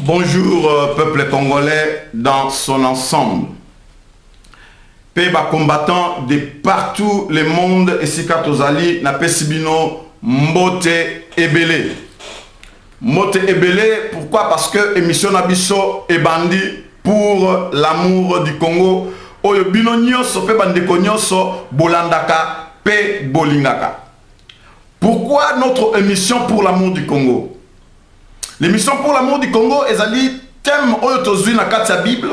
Bonjour peuple congolais dans son ensemble. Peba combattant de partout le monde et Sikatozali na pesibino Mbote Ebele. Mbote Ebele, pourquoi? Parce que émission Nabiso et bandi pour l'amour du Congo. Oyo bino nyonso pe bandeko nyonso bolandaka pe bolingaka. Pourquoi notre émission pour l'amour du Congo? L'émission pour l'amour du Congo est un thème oyotozui na kati ya Bible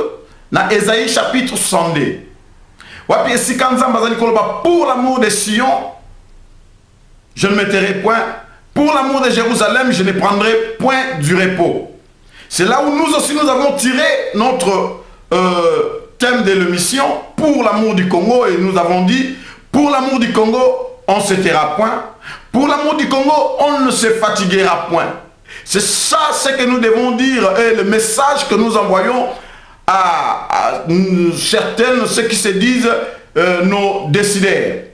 na Esaïe chapitre 62. Wapi esikanza mbazali koloba pour l'amour de Sion, je ne m'étairai point. Pour l'amour de Jérusalem, je ne prendrai point du repos. C'est là où nous aussi nous avons tiré notre thème de l'émission pour l'amour du Congo et nous avons dit pour l'amour du Congo, on ne se taira point. Pour l'amour du Congo, on ne se fatiguera point. C'est ça ce que nous devons dire et le message que nous envoyons à certaines, ceux qui se disent nos décideurs.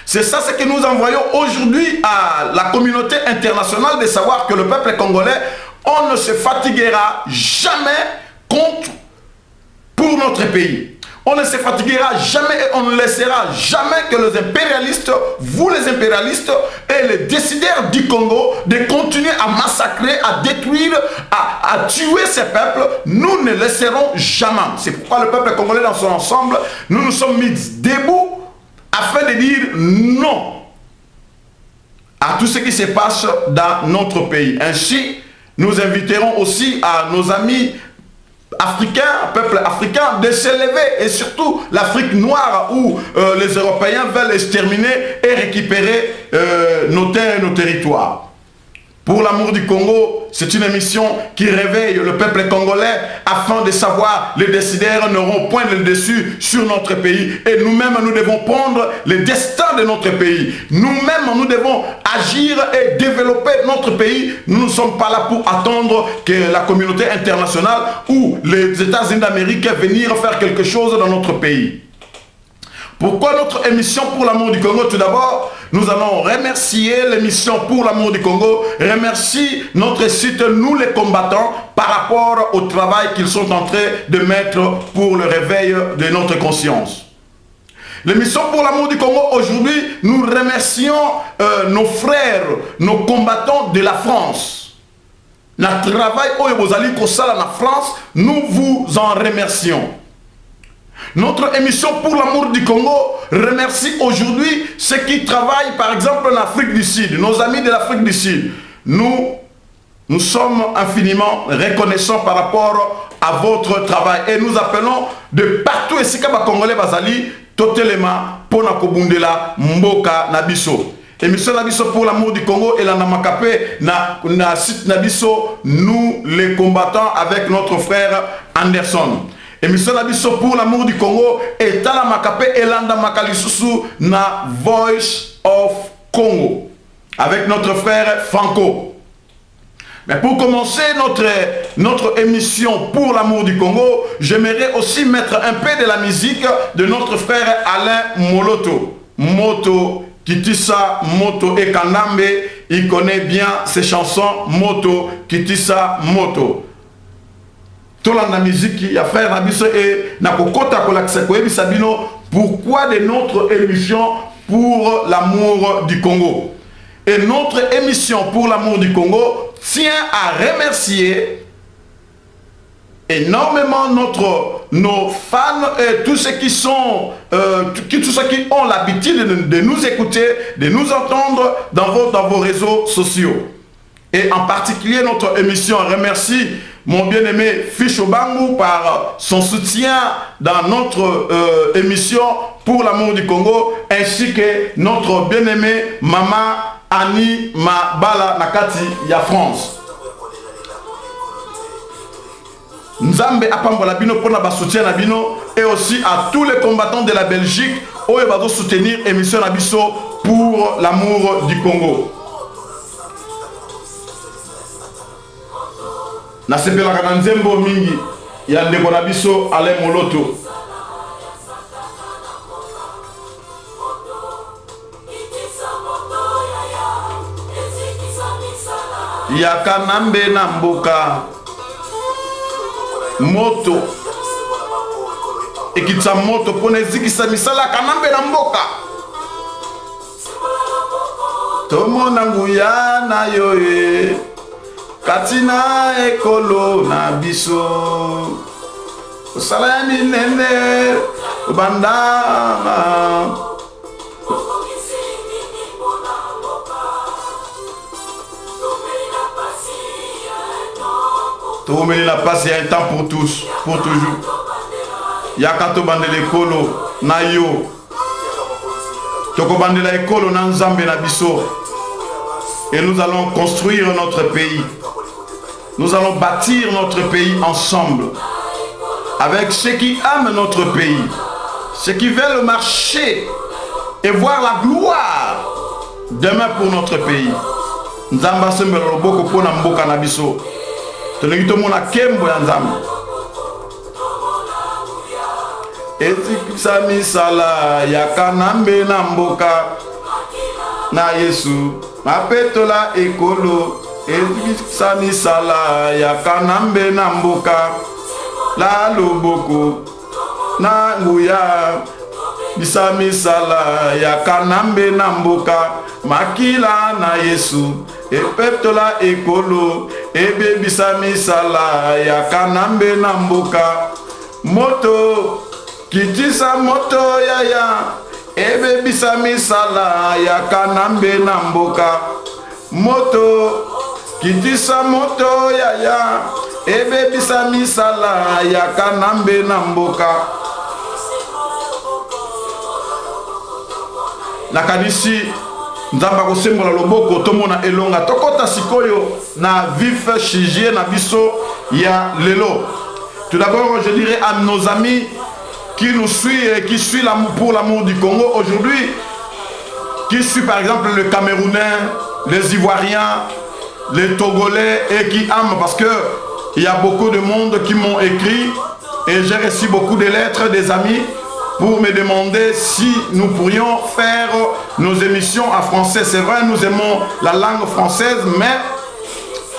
C'est ça ce que nous envoyons aujourd'hui à la communauté internationale de savoir que le peuple congolais, on ne se fatiguera jamais pour notre pays. On ne se fatiguera jamais et on ne laissera jamais que les impérialistes, vous les impérialistes et les décideurs du Congo de continuer à massacrer, à détruire, à tuer ces peuples. Nous ne laisserons jamais. C'est pourquoi le peuple congolais dans son ensemble, nous nous sommes mis debout afin de dire non à tout ce qui se passe dans notre pays. Ainsi, nous inviterons aussi à nos amis africains, peuple africain, de se lever et surtout l'Afrique noire où les Européens veulent exterminer et récupérer nos terres et nos territoires. Pour l'amour du Congo, c'est une émission qui réveille le peuple congolais afin de savoir les décideurs n'auront point le dessus sur notre pays. Et nous-mêmes, nous devons prendre le destin de notre pays. Nous-mêmes, nous devons agir et développer notre pays. Nous ne sommes pas là pour attendre que la communauté internationale ou les États-Unis d'Amérique viennent faire quelque chose dans notre pays. Pourquoi notre émission pour l'amour du Congo? Tout d'abord, nous allons remercier l'émission pour l'amour du Congo, remercier notre site Nous les combattants par rapport au travail qu'ils sont en train de mettre pour le réveil de notre conscience. L'émission pour l'amour du Congo, aujourd'hui, nous remercions nos frères, nos combattants de la France. Notre travail au Bozali Kosala en France, nous vous en remercions. Notre émission pour l'amour du Congo remercie aujourd'hui ceux qui travaillent par exemple en Afrique du Sud, nos amis de l'Afrique du Sud. Nous sommes infiniment reconnaissants par rapport à votre travail et nous appelons de partout et si Kaba Congolais Bazali, Totelema, Pona Kobundela, Mboka, Nabiso. Émission Nabiso pour l'amour du Congo et la Namakapé, na site Nabiso, nous les combattants avec notre frère Anderson. Émission Nabiso pour l'amour du Congo et Tala Makapé Elanda Makalisusu na Voice of Congo avec notre frère Franco. Mais pour commencer notre émission pour l'amour du Congo, j'aimerais aussi mettre un peu de la musique de notre frère Alain Moloto. Moto Kitisa Moto et Kanambe, il connaît bien ses chansons Moto Kitisa Moto. La musique qui a fait Nabiso et Nakokota Kolaksekoe Bisabino, pourquoi de notre émission pour l'amour du Congo? Et notre émission pour l'amour du Congo tient à remercier énormément nos fans et tous ceux qui sont tous ceux qui ont l'habitude de nous écouter, de nous entendre dans vos réseaux sociaux. Et en particulier notre émission remercie mon bien-aimé Ficho Bangou par son soutien dans notre émission pour l'amour du Congo, ainsi que notre bien-aimé Maman Annie Mabala Nakati ya France. Nzambe apambola bino pona ba soutien na bino et aussi à tous les combattants de la Belgique oyo bazo soutenir émission na biso pour l'amour du Congo. Nasepelaka na nzembo mingi ya ndeko na biso Alain Moloto. Ya kanambe na mboka moto ekitsa moto pona ezikisa misala kanambe na mboka tomona nguya na yo e katina ekolo na biso osala ya minene bandama tomeli na pasi, il y a un temps pour tous, pour toujours. Yakato bandele ekolo na yo. Toko bandela ekolo na nzambe na biso. Et nous allons construire notre pays. Nous allons bâtir notre pays ensemble. Avec ceux qui aiment notre pays. Ceux qui veulent marcher et voir la gloire demain pour notre pays. Nzamba sembelo loboko pona mboka na biso. Tolingi tomona kembo ya nzambe. Ezikisa misala ya kanambe na mboka na Yesu. Mapetola ekolo. Ezikisa misala ya kanambe na mboka la loboko na nguya. Bisa misala ya kanambe na mboka makila na Yesu. Epetola ekolo ebe bisa misala ya kanambe na mboka moto kitisa moto yaya ebe bisa misala ya kanambe na mboka moto kitisa moto yaya ebe bisa misala ya kanambe na mboka nakanisi nzamba kosembola loboko tomona elonga tokota sikoyo na vif sujet na biso ya lelo. Tout d'abord, je dirais à nos amis qui nous suivent et qui suivent pour l'amour du Congo aujourd'hui, qui suivent par exemple le Camerounais, les Ivoiriens, les Togolais et qui aiment parce que il y a beaucoup de monde qui m'ont écrit et j'ai reçu beaucoup de lettres des amis pour me demander si nous pourrions faire nos émissions en français. C'est vrai, nous aimons la langue française, mais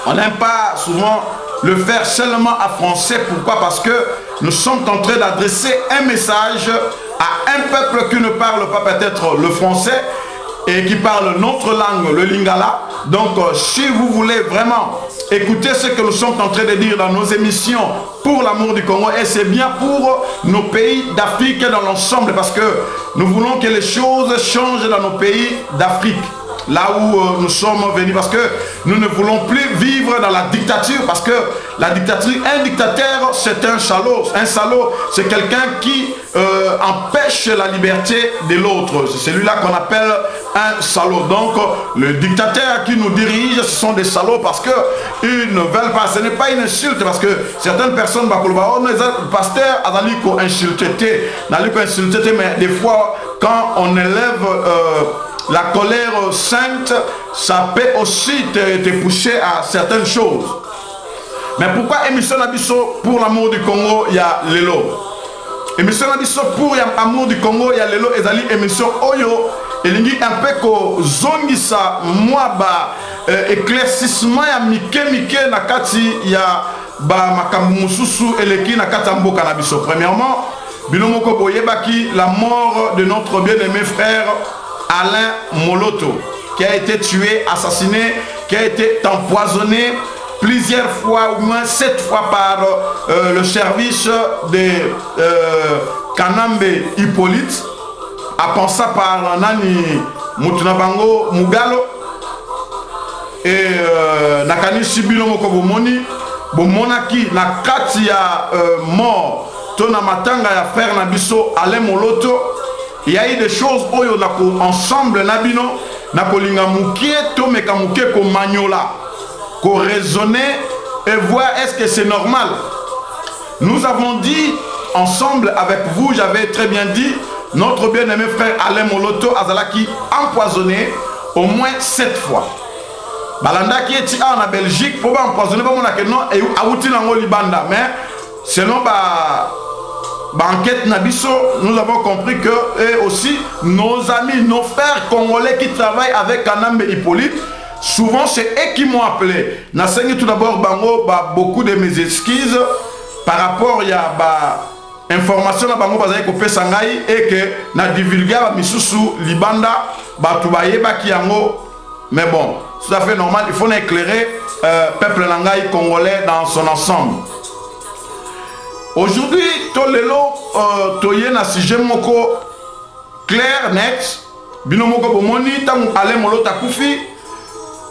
on n'aime pas souvent le faire seulement en français. Pourquoi? Parce que nous sommes en train d'adresser un message à un peuple qui ne parle pas peut-être le français et qui parle notre langue, le lingala. Donc, si vous voulez vraiment écouter ce que nous sommes en train de dire dans nos émissions pour l'amour du Congo, et c'est bien pour nos pays d'Afrique dans l'ensemble, parce que nous voulons que les choses changent dans nos pays d'Afrique, là où nous sommes venus, parce que nous ne voulons plus vivre dans la dictature, parce que la dictature, un dictateur, c'est un salaud. Un salaud, c'est quelqu'un qui empêche la liberté de l'autre. C'est celui-là qu'on appelle un salaud. Donc, le dictateur qui nous dirige, ce sont des salauds parce qu'ils ne veulent pas. Ce n'est pas une insulte, parce que certaines personnes, le pasteur a insulté, mais des fois, quand on élève la colère sainte, ça peut aussi te pousser à certaines choses. Mais pourquoi émission Nabiso pour l'amour du Congo, il y a Lelo? Émission Nabiso pour l'amour du Congo, il y a Lelo, et Zali émission Oyo, et il y a un peu que Zongisa, moi, éclaircissement, il y a Mike, Nakati, il y a Makamususu, et les Nakatambo Kanabiso. Premièrement, Bilomoko Boyebaki, la mort de notre bien-aimé frère Alain Moloto, qui a été tué, assassiné, qui a été empoisonné plusieurs fois, au moins 7 fois par le service de Kanambe Hippolyte, à penser par Nani Mutunabango Mugalo et Nakani Sibilo Mokobomoni, Bomonaki, Nakati ya mort, Tona Matanga ya frère Nabiso Alain Moloto. Il y a eu des choses où ensemble Nabino, Nakolinga Moukie, Tomeka Moukie, ko Magnola. Qu'on raisonner et voir est-ce que c'est normal. Nous avons dit ensemble avec vous, j'avais très bien dit, notre bien-aimé frère Alain Moloto Azalaki empoisonné au moins 7 fois. Balanda qui est en Belgique pour empoisonner et Libanda, mais selon enquête Nabiso, nous avons compris que et aussi nos amis, nos frères congolais qui travaillent avec Kanambe Hippolyte, souvent c'est eux qui m'ont appelé. Nasengi tout d'abord Bango, beaucoup de mes excuses par rapport ya ba information na bango bazali ko pesa ngai et que na divulguer ba misusu libanda ba tubayeba ki yango. Mais bon, tout à fait normal, il faut éclairer peuple nangai congolais dans son ensemble. Aujourd'hui, tolelo toye na sujet moko clair net, binomoko bomoni tangu ale molota kufi,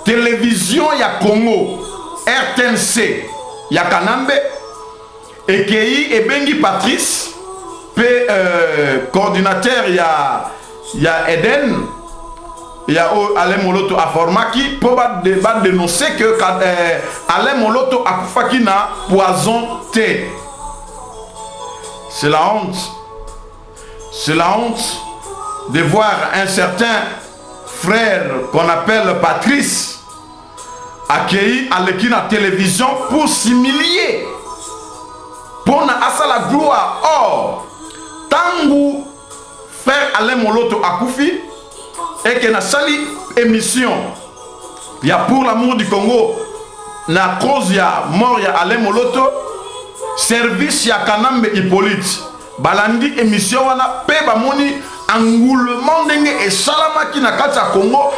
télévision ya Congo, RTNC ya Kanambe, EKI ebengi Patrice, pe coordinateur ya Eden. Il y a Alain Moloto à Formaki pour dénoncer que Alain Moloto a Fakina poison thé. C'est la honte. C'est la honte de voir un certain frère qu'on appelle Patrice accueilli à l'équipe télévision pour s'humilier. Pour asa la gloire. Or, tangu frère Alain Moloto a Koufi, et que na sali émission ya pour l'amour du Congo na cause ya mort ya Alain Moloto service ya Kanambe Hippolyte balandi émission wana pe bamoni engoulement ndenge et salamaki na kati ya Congo.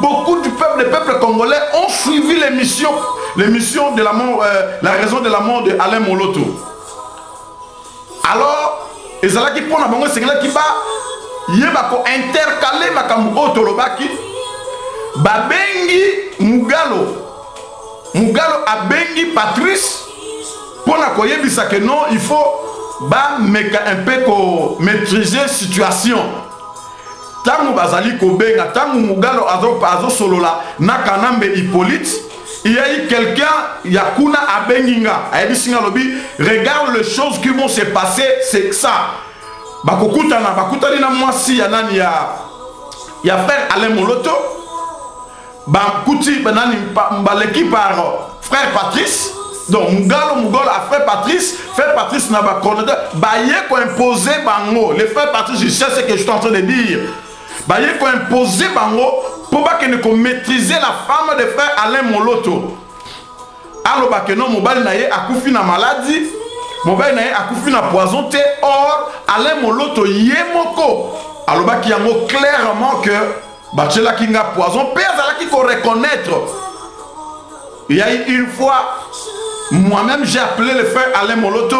Beaucoup du peuple, les peuples congolais ont suivi l'émission de la mort, la raison de la mort de Alain Moloto. Alors ezalaki pona bango sengelaki ba yeba ko intercaler makambo otolobaki babengi Mugalo abengi Patrice pona ko yebisa que non, il faut ba meka un peu ko maîtriser situation. Tangu bazali ko benga tangu Mugalo azo solola na Kanambe Hippolyte, il y a eu quelqu'un yakuna abenginga ayebisinga lobi regarde les choses qui vont se passer, c'est ça. Bakutani na mwasi ya nani ya frère Alain Moloto bakuti banani baleki par frère Patrice. Donc Mugalo a frère Patrice n'a pas coordonné baye ko imposer bango les frères Patrice, je sais ce que je suis en train de dire, baye ko imposer bango pour pas que ne ko maîtriser la femme de frère Alain Moloto. Alors ba que non mobali na ye akufi na maladie, mobali na ye akufi na poison te. Or Alain Moloto yemoko alobaki yango clairement que bachela kinga poison pe azalaki ko reconnaître. Il y a eu une fois, moi-même j'ai appelé le frère Alain Moloto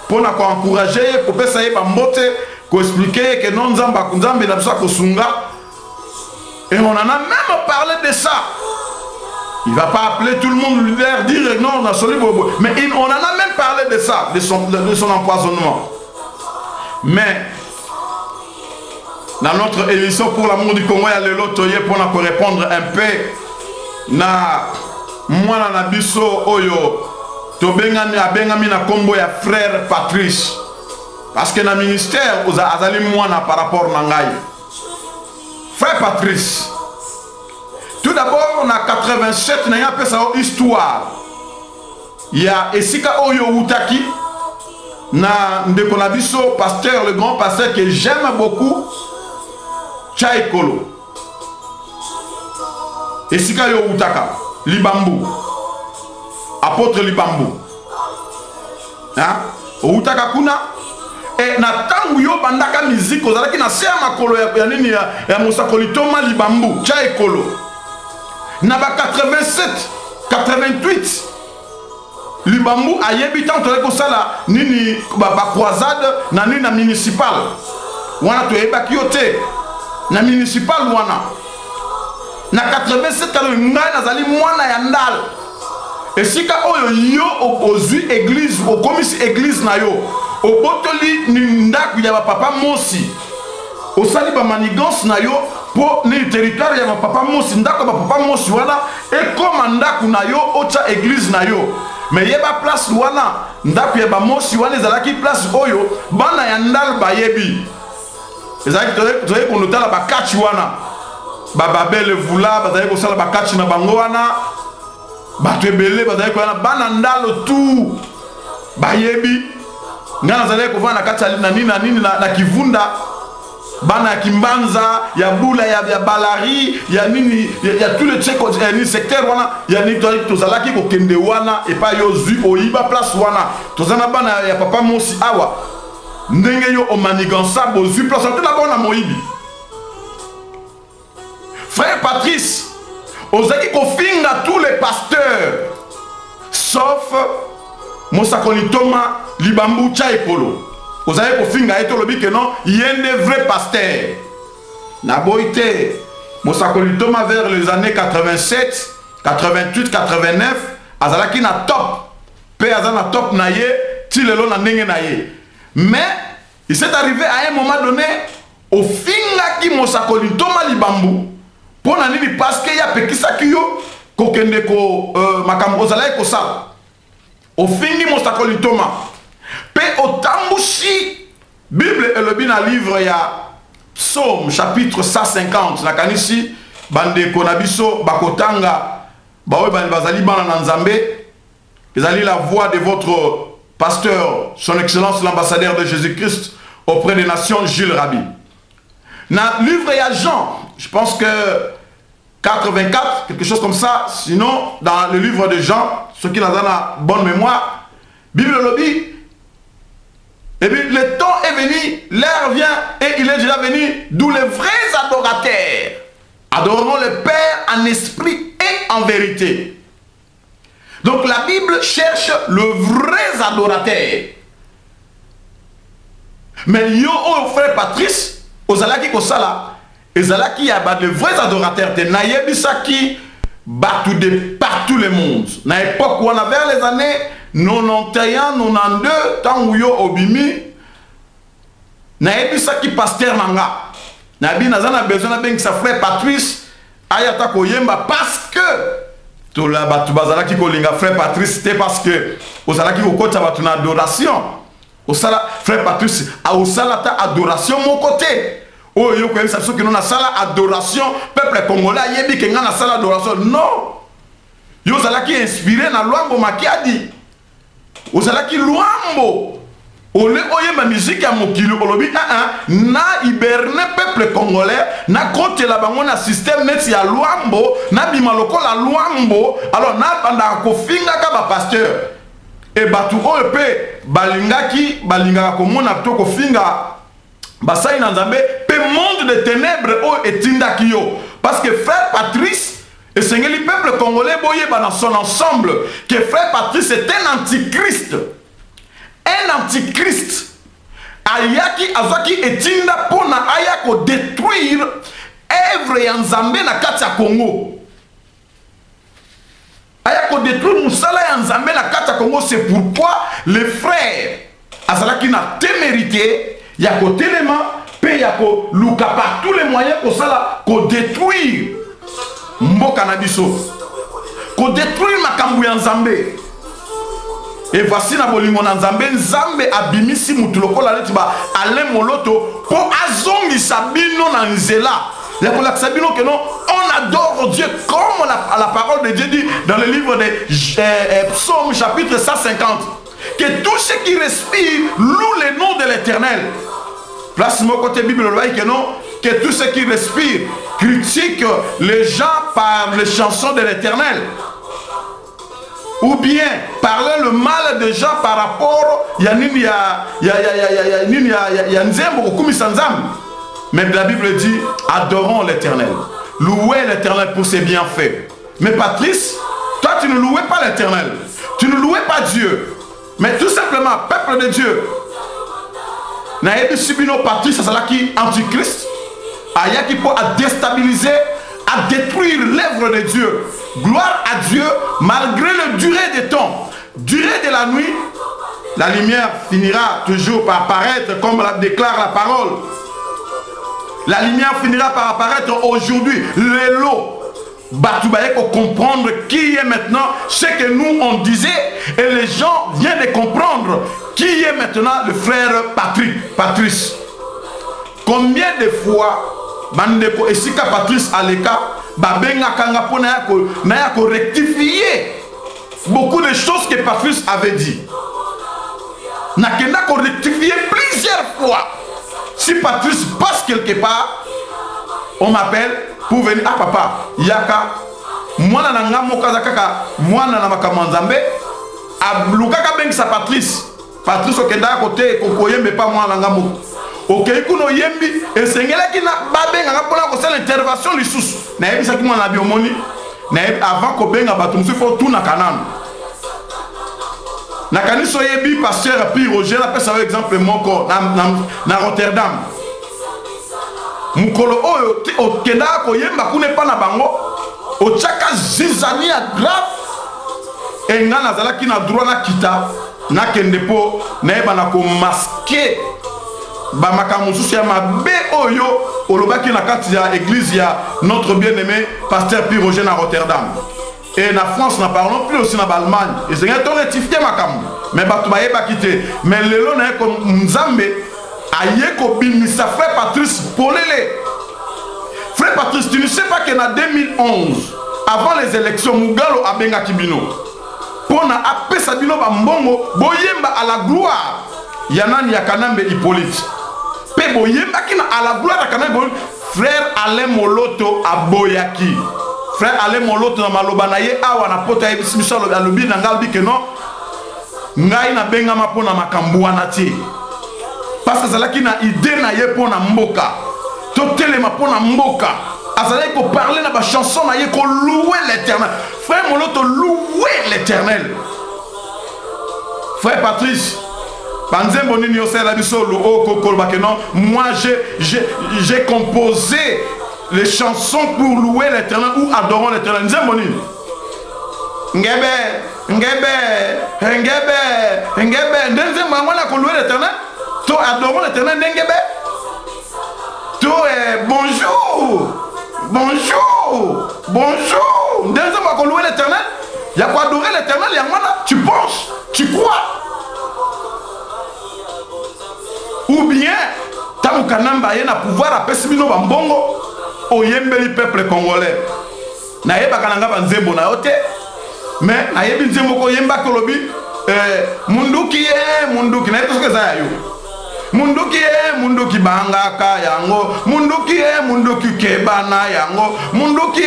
pour encourager, pour essayer de expliquer que non nzamba kunzambe na biso kosunga. Et on en a même parlé de ça. Il ne va pas appeler tout le monde lui dire non, on a solide, mais on en a même parlé de ça, de son empoisonnement. Mais dans notre émission pour l'amour du Congo, il y a le lotoyer pour répondre un peu na moi na biso oyo to bengami na kombo ya frère Patrice, parce que na ministère azali mwana par rapport na ngai frère Patrice. Tout d'abord on a 87 na ya pesa histoire ya esika oyo utaki na ndeko na biso pasteur, le grand pasteur que j'aime beaucoup, Chaikolo. Esika yo utaka Libambu, apôtre Libambu, hein? Utaka kuna et na tangu yo bandaka musique ozalaki na se makolo ya nini ya mosakoli Thomas Libambu Chaikolo na ba 87 88 Libambu ayebi tanto ko sala nini ba croisade na nini na municipal wana to yebaki yo te na municipal wana na 87 kalo ngai nazali mwana ya ndal esika oyo yo opozui église okomisi église na yo obotoli ni ndaku ya papa mosi osali ba manigance na yo po ni territoire ya papa mosi ndako ba papa mosi wana ekoma ndaku na yo ocha église na yo. Mais yeba place wana ndaku ya ba mosi wana ezalaki place oyo bana ya ndal bayebi ezalaki toye konotala ba kachi wana bababele vula bazali kosala ba kachi na bango wana bato ebele bazali koyana bana ndalo tu bayebi nga nazali kovanda na kati na nini na kivunda Bana Kimbanza, il y a Boula, il y a Balari, il y a tous les secteurs, il y a Tozalaki Kokende Wana, et pas Yozu, Oiba Place Wana. Tozana Bana, il y a Papa Mosi Awa. Nengeyo Omanigansa, Bozu Place, tout d'abord à Moïbi. Frère Patrice, Ozaki Kofinga tous les pasteurs, sauf Mosakoni Thomas, Libambu Tchaïpolo. Vous avez pour finir que non, il y a des vrais pasteurs. Naboïté, Mosakoli Thomas vers les années 87, 88, 89, Azalaki na top. Pe Azana top naye, Tilelo na nenge naye. Mais, il s'est arrivé à un moment donné, au finga qui Mosakoli Thomas Libambu, pour n'ani parce qu'il y a Pekisa Kiyo, Kokende ko Makam Ozalaï Kosa. Au fingi Mosakoli Thomas. Au Tambushi, Bible et le bien livre, il y a Psaume chapitre 150. La kanisi, bande konabiso, bakotanga, bawe bazali bana nanzambe, bazali la voix de votre pasteur, son excellence l'ambassadeur de Jésus-Christ auprès des nations, Gilles Rabi. Dans le livre, il y a Jean, je pense que 84, quelque chose comme ça. Sinon, dans le livre de Jean, ceux qui n'ont pas bonne mémoire, Bible le dit. Et puis le temps est venu, l'heure vient et il est déjà venu, d'où les vrais adorateurs adoreront le Père en esprit et en vérité. Donc la Bible cherche le vrai adorateur. Mais yo frère Patrice, ozalaki kosala, ezalaki y a de vrais adorateurs de naïebisaki battu de partout le monde. Na époque où on avait les années 91, 92, tant où yo obimi, naïebisaki pasteur nanga. Nabi nazana besoin de sa frère Patrice, ayata koyemba parce que tout la batu bazalaki kolinga frère Patrice, c'était parce que ozalaki kokota batu na adoration. Osala frère Patrice, a osala ta adoration mon côté. Oh, yo koyem sa que nous na sala adoration, peuple congolais yebi que nga na sala adoration. Non. Yo zalaki inspiré na Luambo Makiadi. Ozalaki Luambo. Ole oye ma musique ya mokili olobi na hiberné peuple congolais na côté la bango na système net ya Luambo na bimaloko la Luambo alors na banda ko finga ka ba pasteur et batu ope balingaka komona to ko finga basai na nzambe pe monde de ténèbres o etindaki yo parce que frère Patrice et sengeli peuple congolais boye dans son ensemble que frère Patrice est un antichrist. Un antichrist. Ayaki azaki etinda pona ayako détruire œuvre ya nzambe na kati ya Congo. Ayako détruire musala ya nzambe na kati ya Congo, c'est pourquoi les frères azalaki na témérité ya ko telema pe ya ko luka par tous les moyens ko sala ko détruire mboka na biso. Ko détruire makambu ya nzambe. Et voici na bolingo na nzambe nzambe abimisi mutu lokola leti ba Alain Moloto po azongi sabino na nzela. Ya ko lakisa bino que non, on adore Dieu comme la parole de Dieu dit dans le livre de Psaume chapitre 150 que tout ce qui respire loue le nom de l'Éternel. Place mon côté Bible que non, que tout ce qui respire critique les gens par les chansons de l'Éternel. Ou bien parler le mal des gens par rapport ya nzembo kokumi sanzam. Mais la Bible dit adorons l'Éternel. Louez l'Éternel pour ses bienfaits. Mais Patrice, toi tu ne louais pas l'Éternel. Tu ne louais pas Dieu. Mais tout simplement peuple de Dieu. Naïbi Subino Patrice Salaki antichrist. Ayaki pour déstabiliser, à détruire l'œuvre de Dieu. Gloire à Dieu, malgré le durée des temps, durée de la nuit, la lumière finira toujours par apparaître, comme la déclare la parole. La lumière finira par apparaître aujourd'hui. L'élo, Batoubaye pour comprendre qui est maintenant ce que nous on disait, et les gens viennent de comprendre qui est maintenant le frère Patrice. Combien de fois Bandeko Esika Patrice Aleka Babenga Kangapo n'a rectifié beaucoup de choses que Patrice avait dit. N'a rectifié plusieurs fois. si Patrice passe quelque part, on m'appelle pour venir. Ah papa, yaka, moi na nga mokaza kaka, moi na makamanzambe, lukaka bengi sa Patrice. Patrice okenda côté kokoye mais pas moi na nga moko. Ok, kuno yembi, et sengela ki na babenga nga pona ko sala intervention lisusu. Na yebisa ki mwana biomoni, na avant ko benga bato musu fo tuna kanana. Na kaniso yebi pasteur Pierre Roger na pesa exemple moko na Rotterdam. Mukolo oyo okenda ko yemba kune pa na bango, ochaka zizani ya grave. Et nga nazalaki na droit na kita na kende po na yeba na ko masquer ba makamususu ya mabe oyo olobaki na kati ya église ya notre bien-aimé pasteur Pierre Roger na Rotterdam. Et na France na parlons plus aussi na Allemagne. Et c'est un ton rectifié makamu. Mais bato ba yeba kité. Mais lelo na ko Nzambe aye ko bimisa frère Patrice polele. Frère Patrice, tu ne sais pas qu'en 2011 avant les élections Mugalo abenga kibino. Pona apesa bino ba mbongo boyemba à la gloire. Yanani ya Kanambe Hippolyte. Pe boyemba kina à la gloire ya Kanambe frère Alain Moloto aboyaki. Frère Alain Moloto na maloba na ye awa na pota ebisibiso alobi na ngalbi ke non ngai na benga mapona makambu wana ti. Parce que zalaki na idée na ye pona mboka. To telema pona mboka. Azalaki ko parler na ba chanson na ye ko louer l'Éternel. Frère Moloto louer l'Éternel. Frère Patrice moi j'ai composé les chansons pour louer l'Éternel ou adorons l'Éternel. To adorons l'Éternel. To bonjour. Bonjour. Bonjour. Louer l'Éternel. Il y a quoi adorer l'Éternel. Tu penses, tu crois. Ou bien, tant Kanamba y a pouvoir à Pessimino Bambongo, au Yembeli peuple congolais. Naye Bakananga Banzembo na ote, mais Naye Binzembo ko Yemba Kolobi, Munduki, na tout ce que ça y a. Munduki Banga Kayango, Munduki Kebana Yango, Munduki,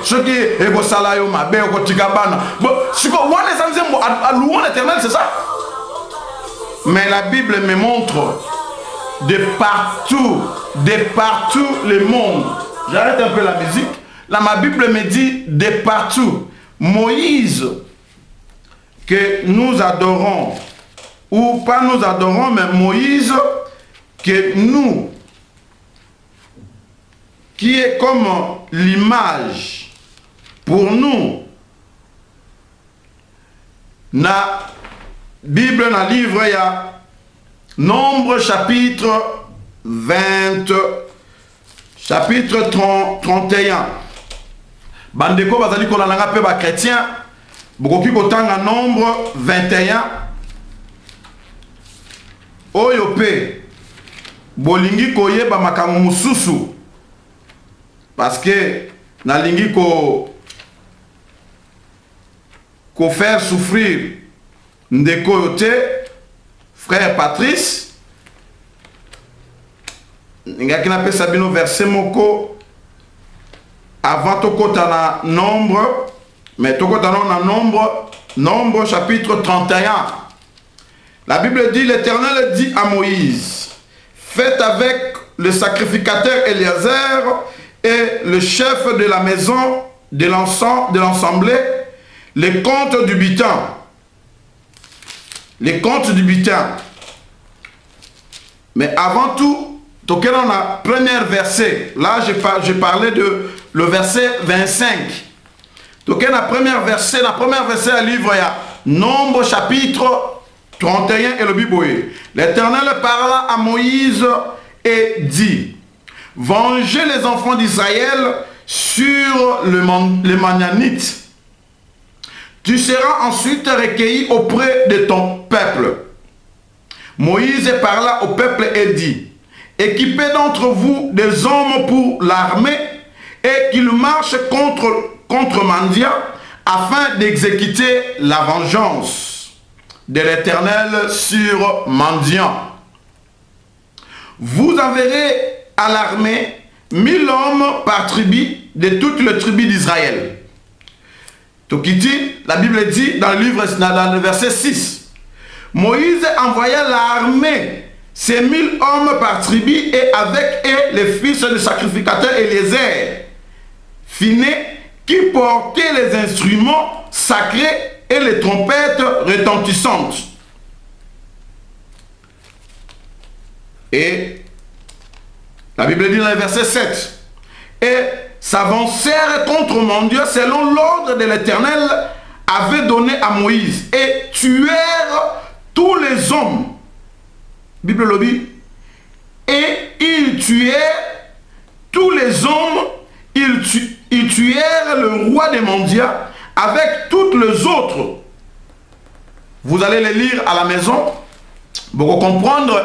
ce qui est Ego Salayo Mabe, Kotikabana. Bon, si on est Sanzembo, à louer l'Éternel, c'est ça? Mais la Bible me montre de partout le monde. J'arrête un peu la musique. Là, ma Bible me dit de partout. Moïse, que nous adorons, ou pas nous adorons, mais Moïse, que nous, qui est comme l'image pour nous, na Bible dans le livre, il y a Nombre chapitre 20, chapitre 31. Bandeko bazali ko nanga pe ba chrétien, bokoki kotanga Nombre 21. Oyo pe bolingi koyeba makambo mususu parce que na lingi ko faire souffrir Ndeko yote, frère Patrice, ngaki na pesa bino verset moko avant tokota na Nombre, mais tokota na Nombre chapitre 31. La Bible dit, l'Éternel dit à Moïse, faites avec le sacrificateur Éléazar et le chef de la maison de l'Assemblée les comptes du butin. Les comptes du butin. Mais avant tout, toqué dans la première verset, là je parlais de le verset 25. Toqué dans la première verset à livre, il y a Nombre chapitre 31 et le Bible. L'Éternel parla à Moïse et dit, vengez les enfants d'Israël sur les Manianites. Tu seras ensuite recueilli auprès de ton peuple. Moïse parla au peuple et dit, équipez d'entre vous des hommes pour l'armée et qu'ils marchent contre Mandia afin d'exécuter la vengeance de l'Éternel sur Mandian. vous enverrez à l'armée 1000 hommes par tribu de toutes les tribus d'Israël. Tokiti, la Bible dit dans le livre, dans le verset 6, Moïse envoya l'armée, ces 1000 hommes par tribu, et avec eux les fils du sacrificateur Éléazar, Finé, qui portaient les instruments sacrés et les trompettes retentissantes. Et la Bible dit dans le verset 7, et s'avancèrent contre mon Dieu selon l'ordre de l'Éternel avait donné à Moïse, et tuèrent tous les hommes. Bible le dit. Et ils tuèrent tous les hommes, ils tuèrent le roi des Mondia avec toutes les autres. Vous allez les lire à la maison pour comprendre.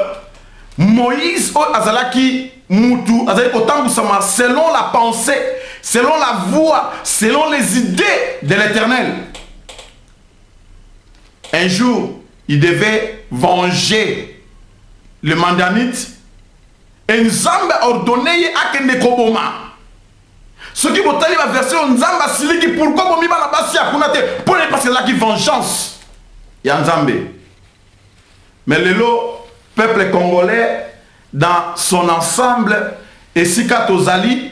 Moïse azalaki mutu azali kotambusama selon la pensée, selon la voix, selon les idées de l'Éternel. Un jour, il devait venger le Mandanite et Nzambe ordonné à kende koboma. Ce qui vous tali la version Nzamba siliki pourquoi bomi bana basi akunate pour ne passer là qui vengeance. Ya Nzambe. Mais le lot peuple congolais dans son ensemble et Sikatozali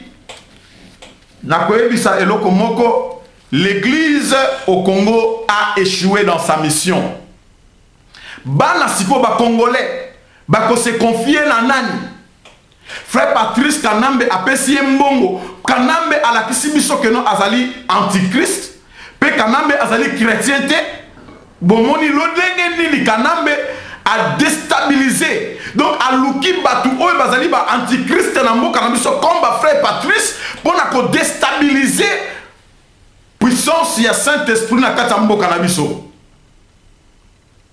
Nakoebisa Eloko Moko, l'église au Congo a échoué dans sa mission. Bana siko ba congolais bako se confier na nani. Frère Patrice Kanambe apesi mbongo Kanambe alakisi biso que non azali antichrist pe Kanambe azali chrétien te bomoni lo ndenge nini Kanambe a déstabilisé. Donc, à Luki Batu, Oye Bazali, antichrist, comme frère Patrice, pour déstabiliser puissance, il y a Saint-Esprit dans Katambo Canabiso.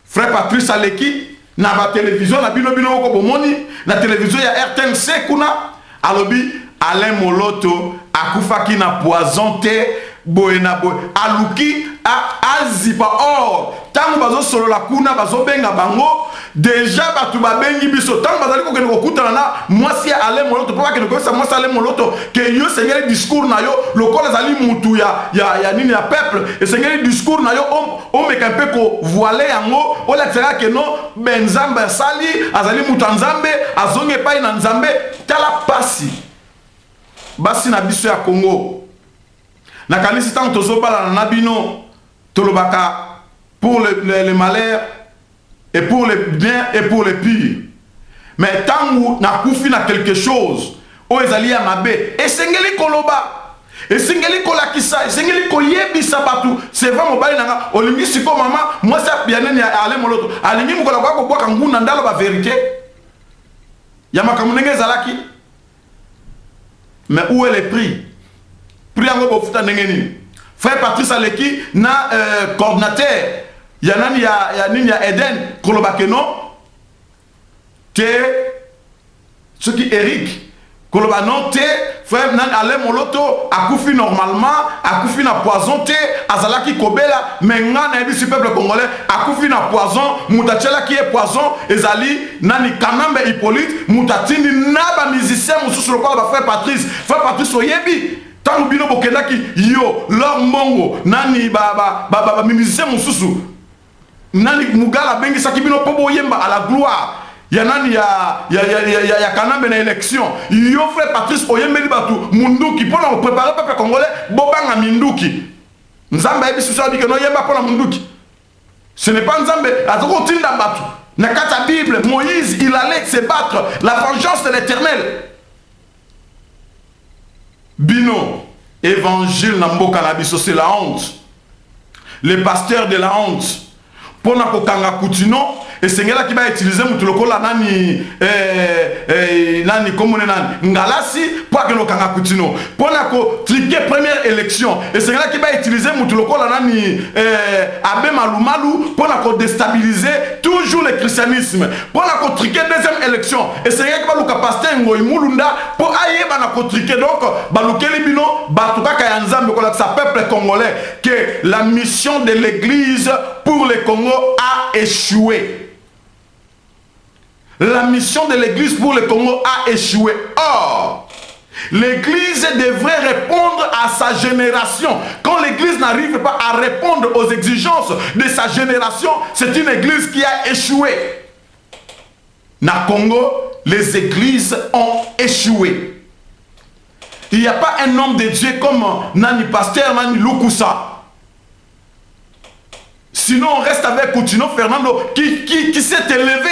Frère Patrice Aleki, na la télévision, na bino ko bomoni, na télévision, il y a RTNC, kuna, alobi, Alain Moloto, akufaki na poisonté, boena boy, aluki, a azipa or. Tant bazo solo la kuna bazo benga bango déjà batu babengi biso tant bazali ko keno kutana na mwasi ale moloto pour que ko sa mwasi ale moloto que yo sengeli discours na yo lokola zali mutu ya nini ya peuple et sengeli discours na yo on meka un peu ko voiler yango o la tsela que non benzamba sali azali mutu nzambe azonge pai na nzambe tala pasi basi na biso ya Congo na kanisi tant tozobala na bino tolobaka pour le malheur et pour le bien et pour le pire. Mais tant où na koufi na quelque chose, o ezali ya mabe, et sengeli koloba, et sengeli kolakisa, et sengeli koyebisa batu, c'est vrai mobali nanga, olingi siko mama, moi ça bianeni ya ale moloto, alingi mukola kwa ko boka nguna ndalo ba vérité. Ya makamunenge zalaki. Mais où est le prix? Prix yango bofuta ndengeni. Frère Patrice Aleki na coordinateur ya nani ya nini ya Eden kolobakeno te ce qui Eric kolobano te frère nan ale moloto akufi normalement akufi na poison te azalaki kobela mais ngana ebi peuple congolais akufi na poison mutachela qui est poison ezali nani Kanambe Hippolyte mutatini na ba musicien mususu lokola ba frère Patrice oyebi tant bino bokendaki yo leur mbongo nani ba musicien mususu nani mugala bengi sakibino pobo yemba à la gloire ya nani ya Kanambe na élection yo frère Patrice oyembeli batu munduki pour nous préparer peuple congolais bobanga minduki nzamba ebi susa bi que no yemba pour la munduki ce n'est pas nzambe azoko tinda batu na kata Bible Moïse il allait se battre la vengeance de l'Éternel bino évangile na mboka na biso c'est la honte les pasteurs de la honte pour na kokanga kutino et sengela qui va utiliser mutu lokola nani nani komone nani ngalasi pour que no kanga kutino pour na ko triquer première élection et sengela qui va utiliser mutu lokola nani abe malumalu pour na ko déstabiliser toujours le christianisme pour na ko triquer deuxième élection et sengela qui va luka pasteur ngoi mulunda pour aye ba na ko triquer donc balukeli bino batuka ka nzambe ko la sa peuple congolais que la mission de l'église pour le Congo a échoué. La mission de l'église pour le Congo a échoué. Or, l'église devrait répondre à sa génération. Quand l'église n'arrive pas à répondre aux exigences de sa génération, c'est une église qui a échoué. Na Congo, les églises ont échoué. Il n'y a pas un homme de Dieu comme Nani Pasteur, Nani Lukusa. Sinon, on reste avec Coutinho Fernando qui s'est élevé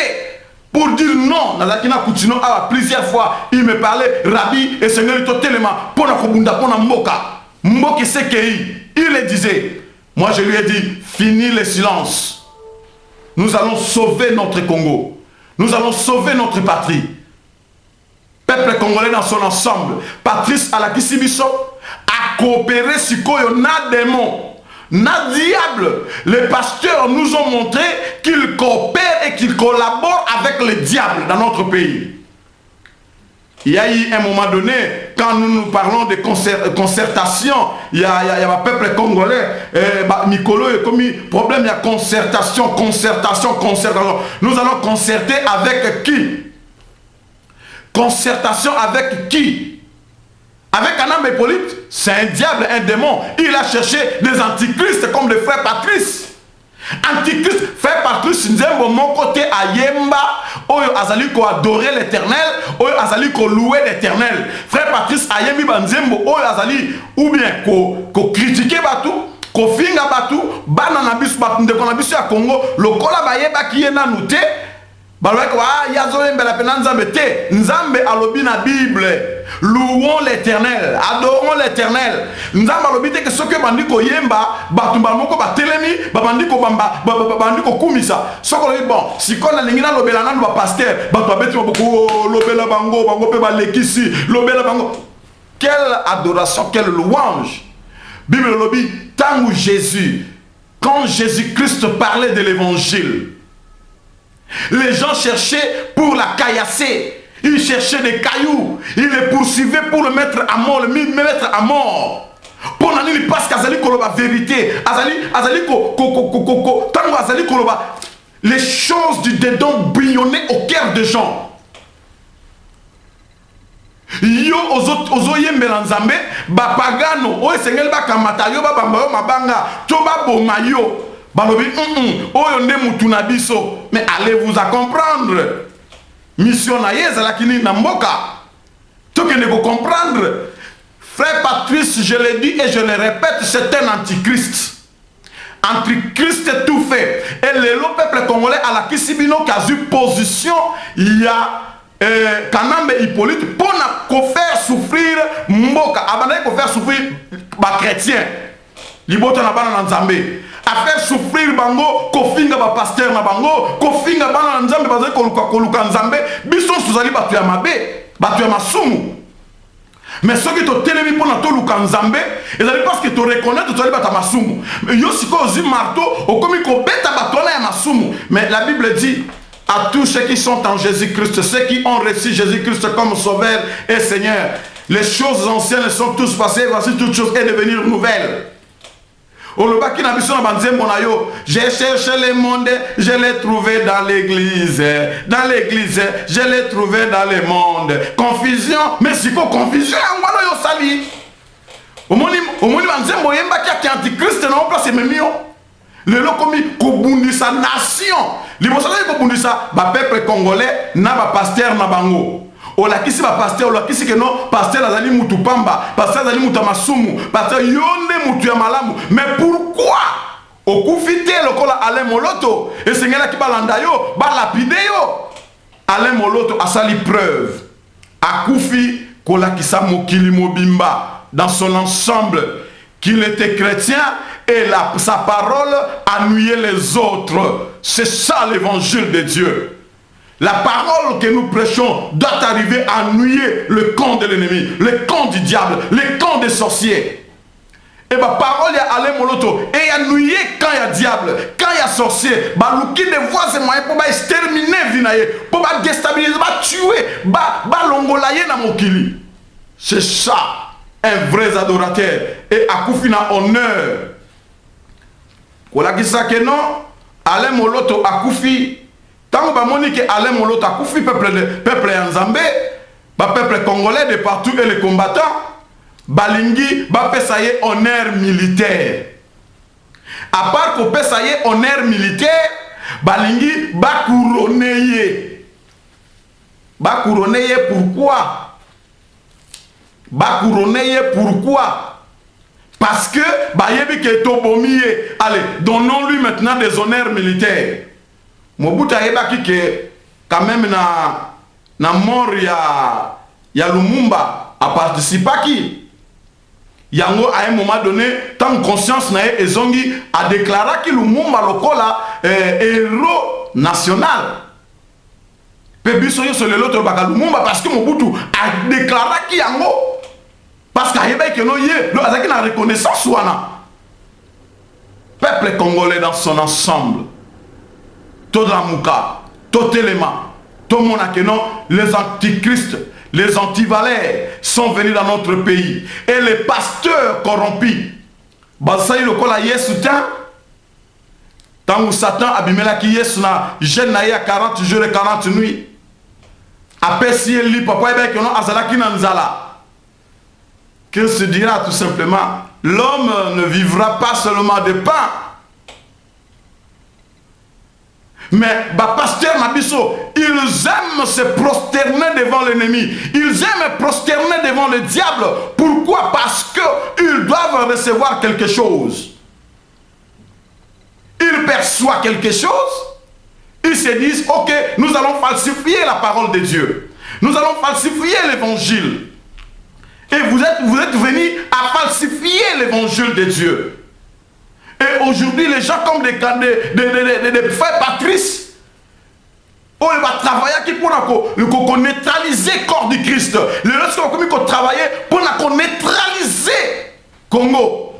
pour dire non. Nazakina Coutinho a plusieurs fois, il me parlait, Rabbi et Seigneur, il tellement pour la Kobunda, pour la Mboka. Mboka Sekei. Il le disait. Moi, je lui ai dit, fini le silence. Nous allons sauver notre Congo. Nous allons sauver notre patrie. Peuple congolais dans son ensemble. Patrice Alakisibiso a coopéré sur na démon. Na diable, les pasteurs nous ont montré qu'ils coopèrent et qu'ils collaborent avec le diable dans notre pays. Il y a eu un moment donné, quand nous parlons de concertation, il y a un peuple congolais, Mikolo, il y a comme problème, il y a concertation. Nous allons concerter avec qui? Concertation avec qui? Avec un homme Hippolyte, c'est un diable, un démon. Il a cherché des antichristes comme le frère Patrice. Antichrist, frère Patrice, Nzembo, mon côté à Yemba, Oyo Azali ko adorer l'éternel, Oyo Azali ko louer l'éternel. Frère Patrice a Yembi Banzembo, Oyo Azali, ou bien ko critiquer Batou, ko finga Batou, Banana Bisu, Batunde Konabisu à Congo, le Kola Bayeba qui est nanouté. Nzambe alobi na Bible, louons l'éternel, adorons l'éternel. Nzambe alobi te que ce que bandi ko yemba, batumba moko batelemi, bandi ko bamba, bandi ko kumisa. Soko lobi bon, si kon na lingina lobela nanu ba pasteur, bato beti boko lobela bango pe ba lekisi, lobela bango. Quelle adoration, quelle louange. Bible lobi tangu Jésus, quand Jésus-Christ parlait de l'évangile, les gens cherchaient pour la caillasser. Ils cherchaient des cailloux. Ils les poursuivaient pour le mettre à mort, le mettre à mort. Pour n'ani parce qu'Azali Koloba vérité. Azali Koloba. Les choses du dedans bouillonnaient au cœur des gens. Yo ozo yembela nzambe bapagano o esengeli bakamata yo babamba yo mabanga to baboma yo. Balobi, mais allez-vous à comprendre. Mission naïe, zalakini namboka. Tout que ne vous comprendre. Frère Patrice, je l'ai dit et je le répète, c'est un antichrist. Antichrist tout fait. Et le peuple congolais à la Kisibino qui a eu position, il y a Kanambe Hippolyte pour ne faire souffrir Mboka. Avant de faire souffrir les chrétiens. Liboto na bana nzambe. À faire souffrir bango, kofinga ba pasteur na bango, kofinga bana nzambe bazali koluka nzambe, biso suzali batu ya mabe, batu ya masumu. Mais ceux qui te télémi pour na toluka nzambe, ezali parce que tu reconnais tu bata masumu. Mais yo siko ozi marteau, okomi ko beta batona ya masumu. Mais la Bible dit à tous ceux qui sont en Jésus-Christ, ceux qui ont reçu Jésus-Christ comme sauveur et Seigneur, les choses anciennes sont tous passées, voici toutes choses est devenir nouvelles. J'ai cherché le monde, je l'ai trouvé dans l'église. Dans l'église, je l'ai trouvé dans le monde. Confusion, mais c'est quoi confusion? Le lokomi kobundisa nation. Libosala kobundisa ba peuple congolais na ba pasteur na bango. Olakisi ba pasteur, olakisi que non pasteur azali mutu pamba, pasteur azali mutu masumu, pasteur yonde mutu ya malamu. Mais pourquoi okufite lokola Alain Moloto et sengela ki balanda yo, ba lapide yo. Alain Moloto asali preuve. Akufi kolakisa mokili mobimba dans son ensemble qu'il était chrétien et sa parole ennuyait les autres. C'est ça l'évangile de Dieu. La parole que nous prêchons doit arriver à ennuyer le camp de l'ennemi, le camp du diable, le camp des sorciers. Et ma parole, il y a Alain Moloto. Et il y a ennuyer quand il y a diable, quand il y a sorcier. Balouki de voix et moyens pour exterminer, pour déstabiliser, tuer, longolayer dans mon kili. C'est ça, un vrai adorateur. Et Akoufi n'a honneur. Voilà qui ça que non, Alain Moloto Akoufi. Tant que Monique Alain Moloto a koufi peuple Nzambe, peuple congolais de partout et les combattants, balingi ba pesaye honneur militaire. À part qu'on pesaye honneur militaire, balingi ba couronner. Ba couronner pourquoi? Ba couronner pourquoi? Parce que bayebi ke tobomiye. Allez, donnons-lui maintenant des honneurs militaires. Mobutu ayeba ki ke quand même na mort ya Lumumba a participé qui? Yango à un moment donné, tant conscience nae ezongi a déclaré que Lumumba lokola héros national. Pebiso yo sur le lot baka Lumumba parce que Mobutu a déclaré qui yango parce qu'ayeba que no ye lo azaki na reconnaissance wana. Peuple congolais dans son ensemble. Tout la mouka, tout élément, tout mon akenon, les antichristes, les antivalères sont venus dans notre pays. Et les pasteurs corrompus, basaï le kola yesu tan, tant où Satan abimela ki yesu na jeune na ya 40 jours et 40 nuits. Après si li papa ebe kenon azala ki nanzala. Que se dira tout simplement, l'homme ne vivra pas seulement de pain. Mais pasteur Nabiso, ils aiment se prosterner devant l'ennemi. Ils aiment prosterner devant le diable. Pourquoi? Parce qu'ils doivent recevoir quelque chose. Ils perçoivent quelque chose. Ils se disent, ok, nous allons falsifier la parole de Dieu. Nous allons falsifier l'évangile. Et vous êtes venus à falsifier l'évangile de Dieu. Et aujourd'hui, les gens comme des frères Patrice, on va travailler pour neutraliser le corps du Christ. Les gens qui ont travaillé pour neutraliser Congo.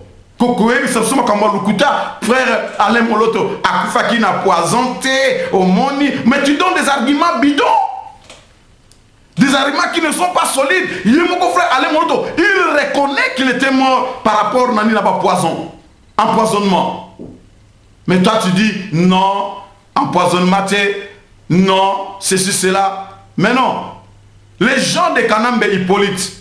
Frère Alain Moloto, Akufa qui n'a poisonné, Omoni, mais tu donnes des arguments bidons. Des arguments qui ne sont pas solides. Mon frère Alain Moloto, il reconnaît qu'il était mort par rapport à Nani Naba poison. Empoisonnement. Mais toi tu dis non, empoisonnement, non, ceci, cela. Mais non. Les gens de Kanambe Hippolyte,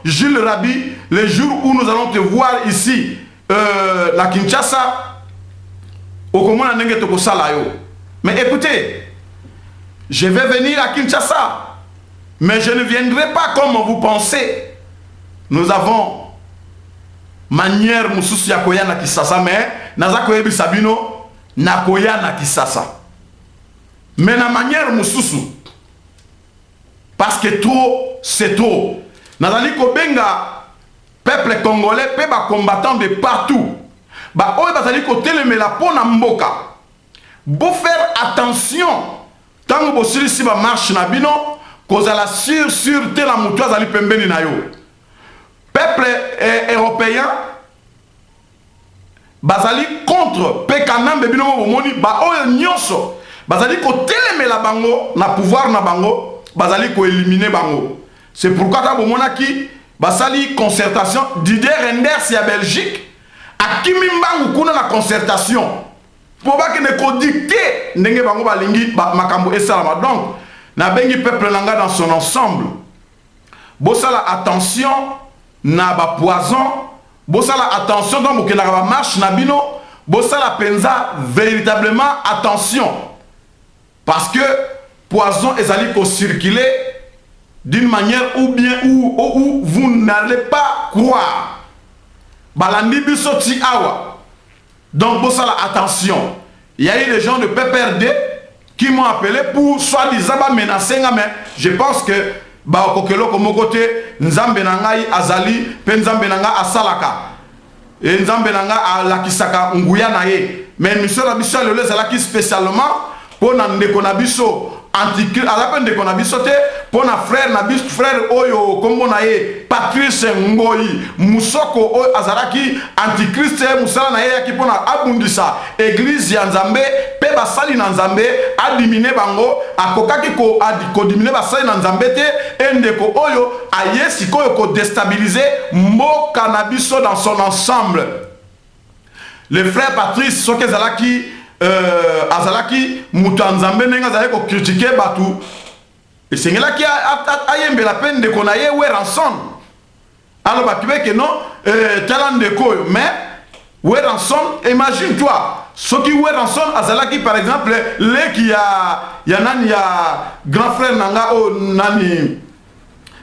Jules Rabi, le jour où nous allons te voir ici, la Kinshasa, mais écoutez, je vais venir à Kinshasa, mais je ne viendrai pas comme vous pensez. Nous avons manière mususu ya koya na Kisasa, mais naza koyebi sabino na koya na Kisasa. Mais na manière mususu, parce que trop c'est trop. Nazali kobenga peuple congolais, pe ba combattant de partout. Ba oyo bazali ko telemela pona mboka. Bo faire attention tant bo silisi ba marche na bino, kozala sur tel la mutu azali pembeni na yo. Peuple européen bazali contre Pekanambe bino bomoni ba oyo nyonso bazali ko telemela bango na pouvoir na bango bazali ko éliminer bango. C'est pourquoi ta bomona ki basali concertation Didier Renders ya Belgique akimi mbangu kuna na concertation pour ba ke ne ko dicter ndenge bango balingi makambo esalama. Donc na bengi peuple nanga dans son ensemble bosala attention na ba poison, bosala attention donc que na ba marche na bino, bosala penza véritablement attention parce que poison ezali ko circuler d'une manière ou bien où vous n'allez pas croire. Balandi biso ti awa. Donc bosala attention. Il y a eu des gens de PPRD qui m'ont appelé pour soi-disant menacer, mais je pense que ba kokelo komo côté nzambe nangai azali pe nzambe nanga asalaka et nzambe nanga alakisaka nguya na ye mais monsieur la biso le ezalaki spécialement pour na ndeko na biso antichrist ala ndeko na biso te pour na frère na biso frère oyo kombo na ye Patrice Ngoyi musoko oyo azalaki antichrist musala na ye yaki pour na abundisa église ya nzambe pe basali na nzambe adimine bango akokaki ko dimine basali na nzambe te endeko oyo ayesi koyo ko déstabiliser mboka na biso dans son ensemble. le frère Patrice soki ezalaki azalaki moto ya nzambe ndenge azalaki kokritike bato esengelaki ayembela mpe ndeko na ye Weranson alobaki beke non tala ndeko oyo mais Weranson imagine toi soki Weranson azalaki par exemple leki ya nani ya grand frère nanga o nani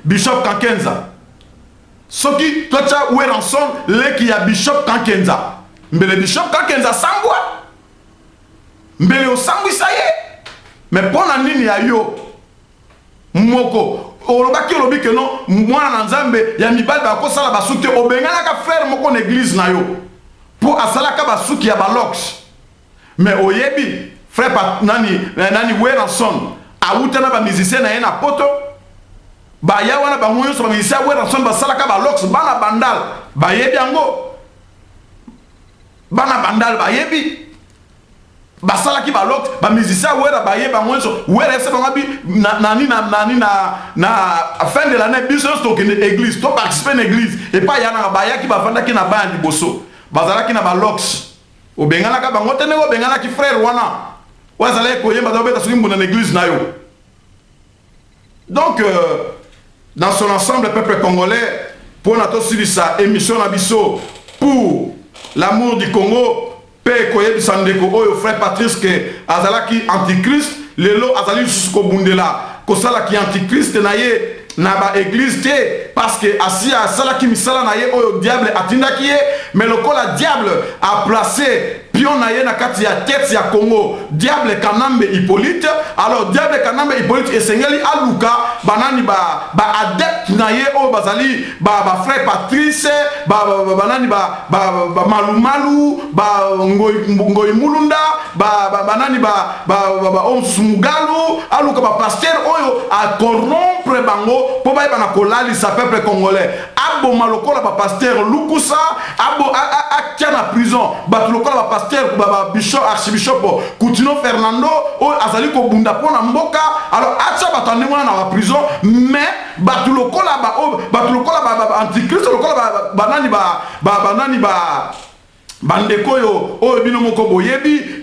Bishop Kankenza soki tocha Weranson leki ya Bishop Kankenza mbele Bishop Kankenza sambwa mbele osambwisa ye mais pona nini ya yo moko olobaki olobi ke non mwana na nzambe ya mibali bakosala basuki te obenganaka frère moko na église na yo po asalaka basuki ya balox mais oyebi frère nani Weranson awuta na bamusicien na ye na poto baya wana bango nyonso bamusicien ya Weranson basalaka balox bana bandal bayebi yango bana bandal bayebi basalaki balox bamusicien wera baye bango nyonso wera ese bango bi nani na fin de l'année biso tokende église to participer na église et pas yana bayaki bavandaki na baya liboso bazalaki na balox obenganaka bango te ndenge obenganaki frère wana wazalaki koyemba zabeta soki mbunda na église na yo. Donc dans son ensemble peuple congolais pour na tosilisa émission na biso pour l'amour du Congo pe koyebisa ndeko oyo frère Patrice ke azalaki antichrist lelo azali susko bundela kosalaki antichrist na ye na ba église te parce que asi asalaki misala na ye oyo diable atindaki ye mais lokola diable a placé pion na ye na kati ya tête ya Congo diable Kanambe Hippolyte alors diable Kanambe Hippolyte esengeli aluka banani ba adepte na ye oyo bazali ba frère Patrice banani ba malumalu ba ngoy mulunda banani ba Mugalu aluka ba pasteur oyo a corrompre bango po ba bana kolali sa peuple congolais abo malokola ba pasteur Lukusa abo akia na prison ba lokola ba pasteur ba bishop archbishop Coutinho Fernando o azali ko bunda pona mboka alors acha batande mwana na prison mais ba lokola ba antichrist lokola banani ba bandeko yo o bino moko boyebi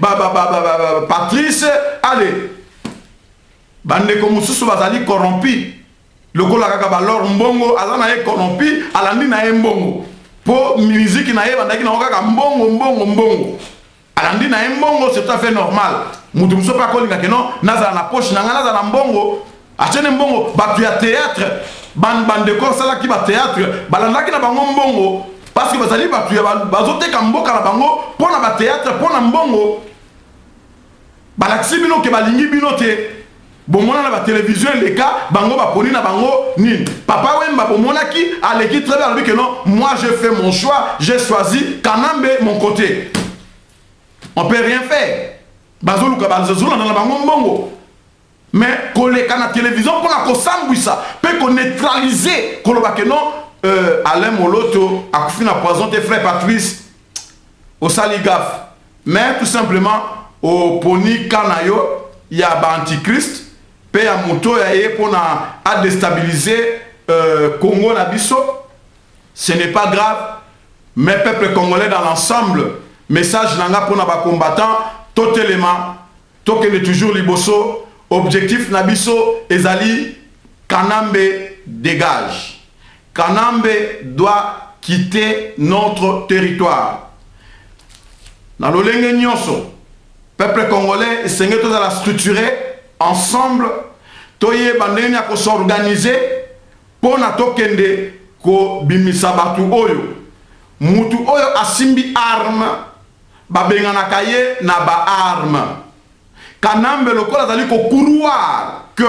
Patrice allez bandeko mususu bazali corrompi lokola kaka balor mbongo azana ye corrompi alandi na ye mbongo po musique na ye bandaki na kaka mbongo alandi na ye mbongo c'est tout à fait normal mutu muso pa kolinga ke non nazala na poche na nga nazala na mbongo achene mbongo batu ya théâtre bandeko salaki ba théâtre balandaki na bango mbongo parce que bazali batu ya bazoteka mboka na bango pona ba théâtre pona mbongo balakisi bino ke balingi bino te bomona na ba télévision les cas bango ba poni na bango nini papa Wemba bomonaki aleki très bien que non moi je fais mon choix j'ai choisi Kanambe mon côté on peut rien faire bazoluka bazozula na bango mbongo mais koleka na télévision pona ko sambwisa pe ko neutraliser koloba que non Alain Moloto akufi na poison tes frères Patrice au saligaf mais tout simplement au poni kanayo ya ba antichrist pe ya moto ya ye pona a déstabiliser Congo na biso ce n'est pas grave mais peuple congolais dans l'ensemble message nanga pona ba combattant totalement tokende toujours liboso objectif na biso ezali Kanambe dégage. Kanambe doit quitter notre territoire. Dans le lenge nyonso, peuple congolais esenge tozala structuré ensemble, toye bandeni ya ko s'organiser pona tokende ko bimisa batu oyo. Mutu oyo asimbi arme, babenganaka ye na ba arme. Kanambe lokola azali ko couloir que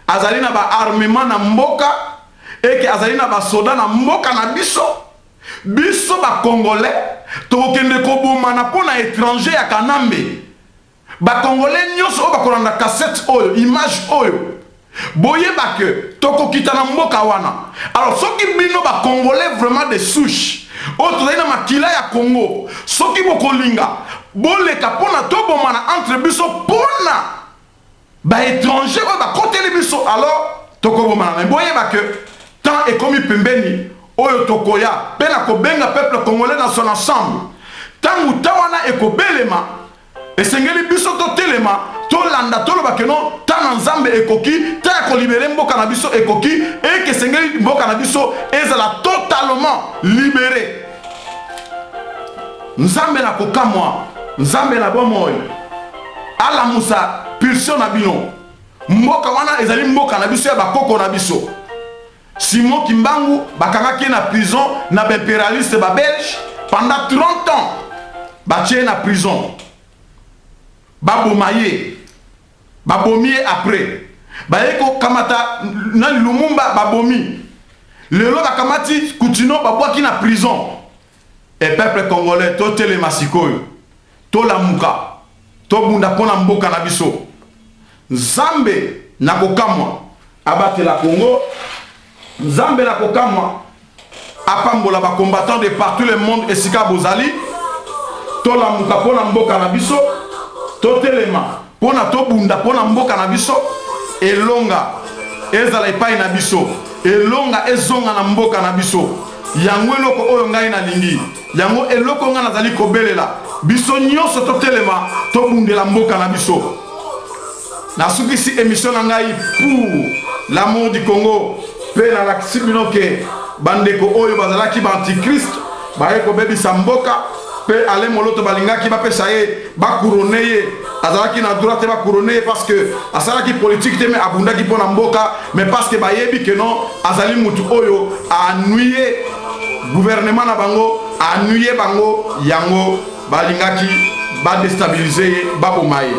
azali na ba armement na mboka et que azali na ba soda na mboka na biso ba congolais tokende ko bomana pona étranger ya Kanambe ba congolais nyonso ba kolanda cassette oyo image oyo boye ba que toko kitana mboka wana alors soki bino ba congolais vraiment de souche autre na makila ya Congo soki bokolinga boleka pona to bomana entre biso pona ba étranger ba côté les biso alors toko bomana mais boye ba que tant et comme pembeni oyo tokoya pena ko benga peuple congolais dans son ensemble tangu tawana ekobelema esengeli biso to telema to landa to loba que non tana nzambe ekoki ta ko libérer mboka na biso ekoki et que sengeli mboka na biso ezala totalement libéré. Nzambe na kokamwa nzambe na bomoy ala musa pulsion na bino mboka wana ezali mboka na biso ya bakoko na biso. Simon Kimbangu bakangaki na prison na impérialiste ba belge pendant 30 ans batie na prison babomaye babomie après bayeko kamata na Lumumba babomi lelo bakamati Coutinho babwaki na prison. Et peuple congolais to telema sikoyo to lamuka to bunda pona mboka na biso nzambe na kokamwa abatela Congo nzambe na kokamwa apambola ba combattants de partout le monde esika bozali to lamuka pona mboka na biso to telema pona to bunda pona mboka na biso elonga ezala epai na biso elonga ezonga na mboka na biso yango eloko oyo ngai na lingi yango eloko nga nazali kobelela biso nyonso to telema to bundela mboka na biso nasukisi émission na ngai pour l'amour du Congo pe na lakisi bino ke bandeko oyo bazalaki ba antichrist baye kobebisa mboka pe ale moloto balingaki bapesa ye bakurone ye azalaki na droite bakurone ye parce que asalaki politique te me abundaki pona mboka mais parce que bayebi ke non azali mutu oyo anuye gouvernement na bango anuye bango yango balingaki ba déstabiliser ye babomaye.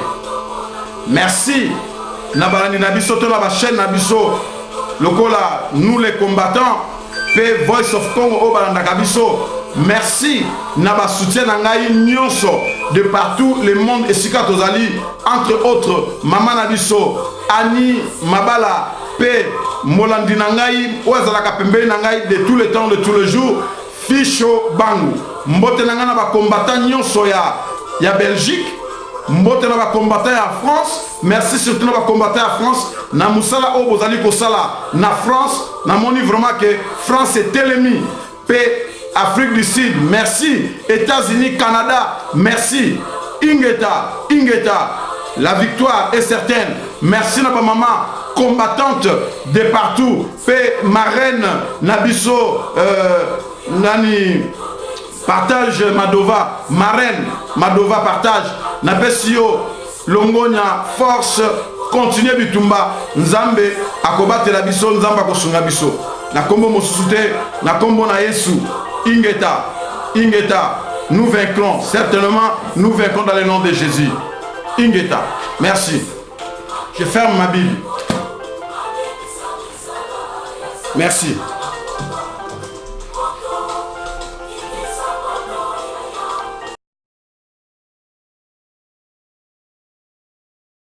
Merci na balandi na biso to na ba chaîne na biso lokola nous les combattants pe Voice of Congo o balanda kabiso. Merci na ba soutien na ngai nyonso de partout le monde esika tozali entre autres mama na biso Annie Mabala pe molandi na ngai ozalaka pembeni na ngai de tous les temps de tous les jours Ficho Bangu mbote na ngai na ba combattant nyonso ya Belgique mbote na ba combattant ya France. Merci surtout na ba combattant ya France na musala o bozali ko sala na France na moni vraiment que France est telemi pe Afrique du Sud, merci. États-Unis, Canada, merci. Ingeta, la victoire est certaine. Merci notre maman, combattante de partout. Fait ma reine, Nabiso, Nani, partage Madova, ma reine, Madova partage. Nabesio, Longonia, force, continue Bitumba, Nzambe, Akobate la biso, Nzamba Kosunga biso. Na kombo mosusute, na kombo na Yesu. Ingeta, nous vaincrons, certainement, nous vaincrons dans le nom de Jésus. Ingeta, merci. Je ferme ma Bible. Merci.